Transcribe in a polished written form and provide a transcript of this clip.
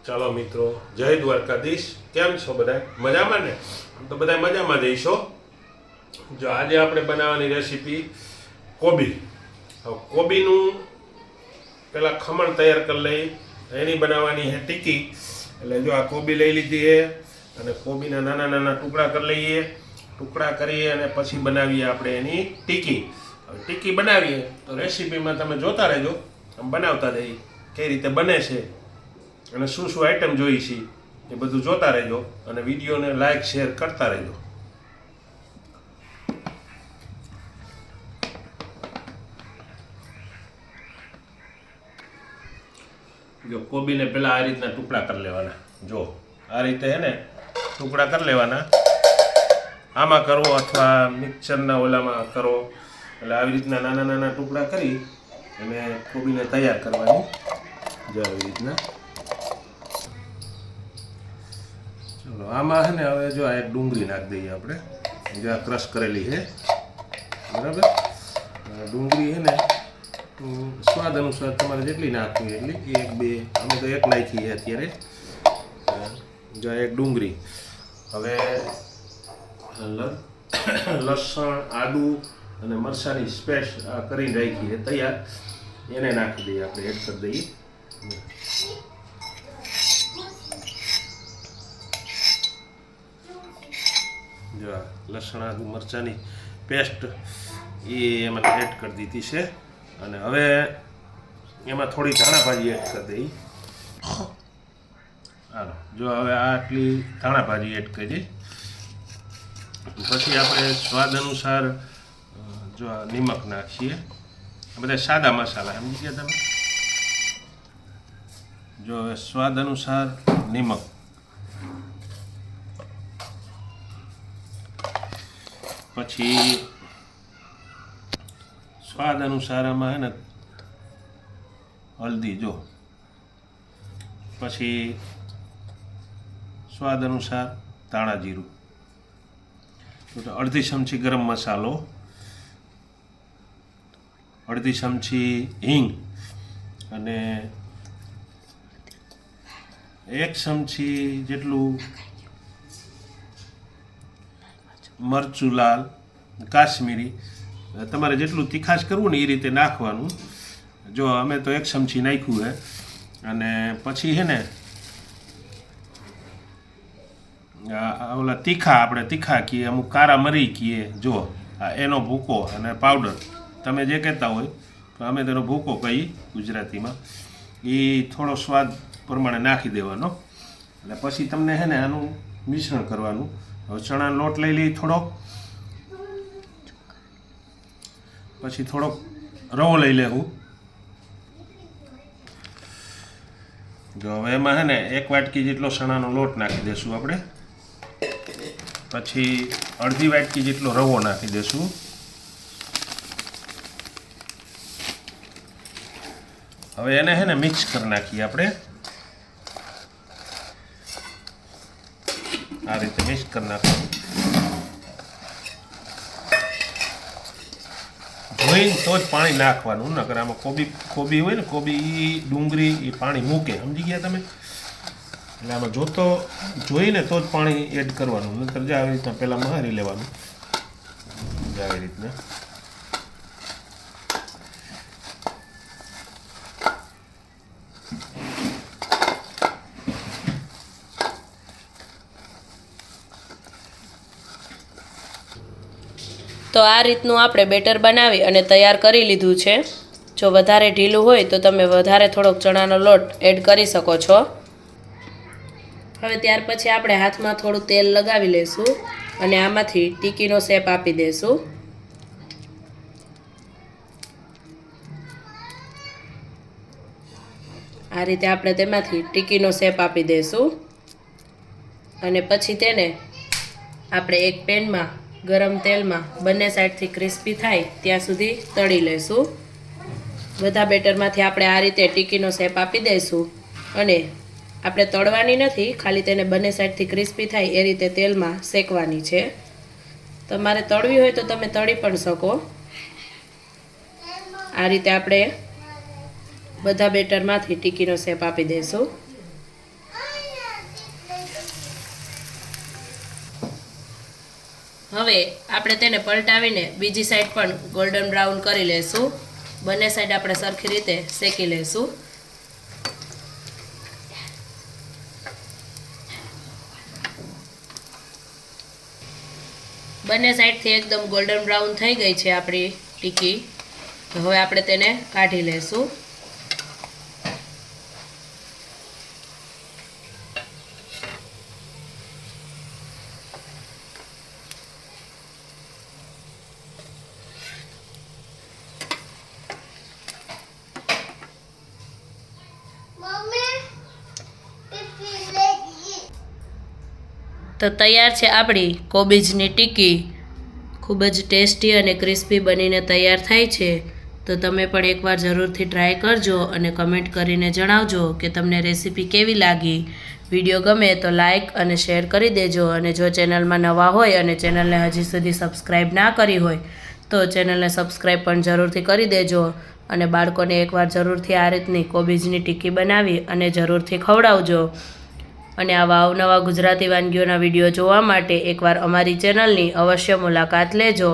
ચાલો મિત્રો, જય દ્વારકાધીશ. કેમ છો બધા? મજામાં ને? આમ તો બધા મજામાં જઈશો. જો આજે આપણે બનાવવાની રેસીપી કોબી. હવે કોબીનું પહેલાં ખમણ તૈયાર કરી લઈ, એની બનાવવાની છે ટીકી. એટલે જો આ કોબી લઈ લીધી છે અને કોબીના નાના નાના ટુકડા કરી લઈએ. ટુકડા કરીએ અને પછી બનાવીએ આપણે એની ટીકી. હવે ટીકી બનાવીએ તો રેસીપીમાં તમે જોતા રહેજો, આમ બનાવતા જઈએ કઈ રીતે બને છે અને શું શું આઈટમ જોઈ છે એ બધું જોતા રહેજો અને વિડીયોને લાઈક શેર કરતા રહેજો. જો કોબીને પહેલાં આ રીતના ટુકડા કરી લેવાના. જો આ રીતે હે ને ટુકડા કરી લેવાના. આમાં કરો અથવા મિક્સરના ઓલામાં કરો, એટલે આવી રીતના નાના નાના ટુકડા કરી અને કોબીને તૈયાર કરવાની. જો આવી રીતના. ચલો આમાં છે ને હવે જો આ એક ડુંગળી નાખી દઈએ આપણે. જો આ ક્રશ કરેલી છે, બરાબર. ડુંગળી છે ને સ્વાદ અનુસાર તમારે જેટલી નાખવી એટલી, 1 2 અમે તો 1 નાખી છે અત્યારે. જો એક ડુંગળી. હવે લસણ, આદુ અને મરચાંની પેસ્ટ કરીને રાખી છે તૈયાર, એને નાખી દઈએ આપણે, એડ કરી દઈએ. જો લસણ, આદુ, મરચાંની પેસ્ટ એ એમાં એડ કરી દીધી છે. અને હવે એમાં થોડી ધાણા ભાજી એડ કરી દઈએ. હાલો, જો હવે આટલી ધાણા ભાજી એડ કરી. પછી આપણે સ્વાદ અનુસાર જો નિમક નાખીએ. આ બધા સાદા મસાલા, સમજી ગયા તમે? જો હવે સ્વાદ અનુસાર નિમક. પછી સ્વાદ અનુસાર આમાં હે ને હલ્દી. જો પછી સ્વાદ અનુસાર ધાણા જીરું. અડધી ચમચી ગરમ મસાલો, અડધી ચમચી હિંગ અને 1 ચમચી જેટલું મરચું લાલ કાશ્મીરી. તમારે જેટલું તીખાશ કરવું ને એ રીતે નાખવાનું. જો અમે તો 1 ચમચી નાખ્યું છે. અને પછી છે ને ઓલા તીખા, આપણે તીખા કહીએ, અમુક કારા મરી કહીએ. જો એનો ભૂકો અને પાવડર, તમે જે કહેતા હોય, તો અમે તેનો ભૂકો કહીએ ગુજરાતીમાં. એ થોડો સ્વાદ પ્રમાણે નાખી દેવાનો. એટલે પછી તમને છે ને આનું મિશ્રણ કરવાનું. હવે ચણાનો લોટ લઈ લઈ થોડોક, પછી થોડોક રવો લઈ લેવું. જો હવે એમાં છે ને 1 વાટકી જેટલો ચણાનો લોટ નાખી દઈશું આપણે. પછી અડધી વાટકી જેટલો રવો નાખી દઈશું. હવે એને છે ને મિક્સ કરી નાખીએ આપણે. આ રીતે મિક્સ કરી નાખવાનું. ધોઈને તો જ પાણી નાખવાનું, નકર આમાં કોબી હોય ને, કોબી ડુંગળી એ પાણી મૂકે, સમજી ગયા તમે? એટલે આમાં જોઈને તો જ પાણી એડ કરવાનું, નકર જ આવી રીતના પહેલાં મહારી લેવાનું. આવી રીતના. તો આ રીતનું આપણે બેટર બનાવી અને તૈયાર કરી લીધું છે. જો વધારે ઢીલું હોય તો તમે વધારે થોડોક ચણાનો લોટ એડ કરી શકો છો. હવે ત્યાર પછી આપણે હાથમાં થોડું તેલ લગાવી લઈશું અને આમાંથી ટીકીનો શેપ આપી દઈશું. આ રીતે આપણે તેમાંથી ટીકીનો શેપ આપી દઈશું. અને પછી તેને આપણે એક પેનમાં ગરમ તેલમાં બંને સાઈડથી ક્રિસ્પી થાય ત્યાં સુધી તળી લઈશું. બધા બેટરમાંથી આપણે આ રીતે ટીકીનો શેપ આપી દઈશું. અને આપણે તળવાની નથી, ખાલી તેને બંને સાઈડથી ક્રિસ્પી થાય એ રીતે તેલમાં શેકવાની છે. તમારે તળવી હોય તો તમે તળી પણ શકો. આ રીતે આપણે બધા બેટરમાંથી ટીકીનો શેપ આપી દઈશું. હવે આપણે તેને પલટાવીને બીજી સાઈડ પણ ગોલ્ડન બ્રાઉન કરી લેશું. બંને સાઈડ આપણે સરખી રીતે શેકી લેશું. બંને સાઈડથી એકદમ ગોલ્ડન બ્રાઉન થઈ ગઈ છે આપણી ટીકી. તો હવે આપણે તેને કાઢી લેશું. તો તૈયાર છે આપણી કોબીજની ટીકી. ખૂબ જ ટેસ્ટી અને ક્રિસ્પી બનીને તૈયાર થાય છે. તો તમે પણ એકવાર જરૂરથી ટ્રાય કરજો અને કમેન્ટ કરીને જણાવજો કે તમને રેસીપી કેવી લાગી. વિડીયો ગમે તો લાઈક અને શેર કરી દેજો. અને જો ચેનલમાં નવા હોય અને ચેનલને હજી સુધી સબસ્ક્રાઈબ ના કરી હોય તો ચેનલને સબસ્ક્રાઈબ પણ જરૂરથી કરી દેજો. અને બાળકોને એકવાર જરૂરથી આ રીતની કોબીજની ટીકી બનાવી અને જરૂરથી ખવડાવજો. અને આવા અવનવા ગુજરાતી વાનગીઓના વિડીયો જોવા માટે એકવાર અમારી ચેનલની અવશ્ય મુલાકાત લેજો.